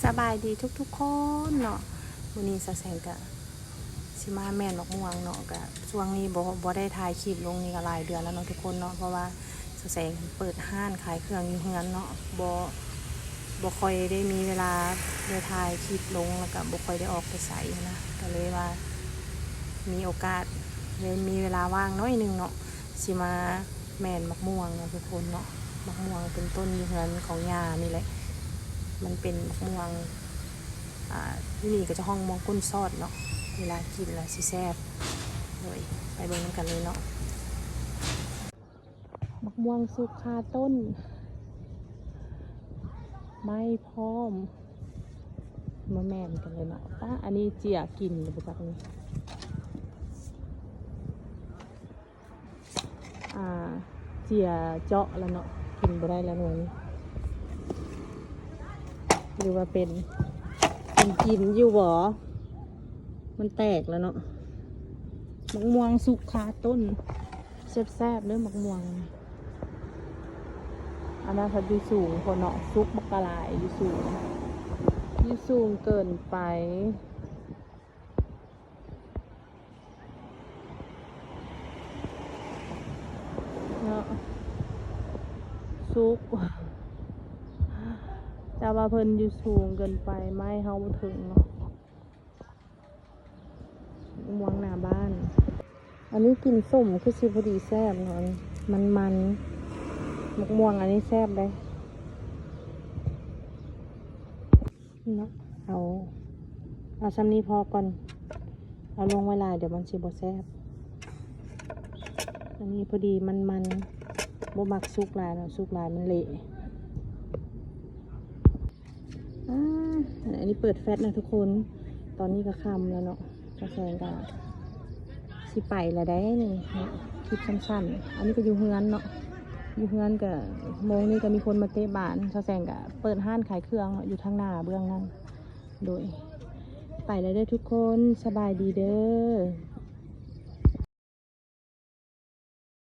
สบายดีทุกคนเนาะวันนี้แสงกะสิมาแม่นม่วงเนาะกะช่วงนี้บ่ได้ถ่ายคลิปลงนี่ก็หลายเดือนแล้วเนาะทุกคนเนาะเพราะว่าแสงเปิดห้านขายเครื่องอยู่เฮือนเนาะบ่ค่อยได้มีเวลาได้ถ่ายคลิปลงแล้วก็บ่ค่อยได้ออกไปใส่นะก็เลยว่ามีโอกาสเลยมีเวลาว่างน้อยนึงเนาะสิมาแม่นม่วงเนาะทุกคนเนาะม่วงเป็นต้นอยู่เฮือนของย่านี่แหละมันเป็นม่วงที่นี่ก็จะห้องมองก้นซอดเนาะเวลากินแล้วสิแซ่บเลยไปเบิ่งน้ำกันเลยเนาะมะม่วงสุกคาต้นไม่พร้อมมาแม่นกันเลยเนาะป้าอันนี้เจียกินหรือเปล่านี่เจียเจาะแล้วเนาะกินบ่ได้แล้วหน่วยนี้หรือว่าเป็นกินอยู่บ่มันแตกแล้วเนาะมะม่วงสุกคาต้นแซ่บๆเด้อมะม่วงอันนั้นเขาอยู่สูงคนเนาะซุกบักกะลายอยู่สูงเกินไปเนาะซุกแต่ว่าเพิ่นอยู่สูงเกินไปไม่เฮาบ่ถึงเนาะม่วงหน้าบ้านอันนี้กินส้มคือสิพอดีแซ่บเนาะมันมะม่วงอันนี้แซ่บเลยเนาะเอาซ้ำนี้พอก่อนเอาลงเวลาเดี๋ยวมันสิบ่แซ่บอันนี้พอดีมันบ่มักสุกหลายเนาะสุกหลายมันเละอันนี้เปิดแฟตนะทุกคนตอนนี้ก็ค่ำแล้วเนาะกระแสงก็สิไปแล้วได้นี่คลิปสั้นๆอันนี้ก็อยู่เฮือนเนาะอยู่เฮือนกับโมงนี้ก็มีคนมาเตะบ้านกระแสงก็เปิดห้านขายเครื่องอยู่ทางหน้าเบื้องนั้นโดยไปแล้วได้ทุกคนสบายดีเด้อ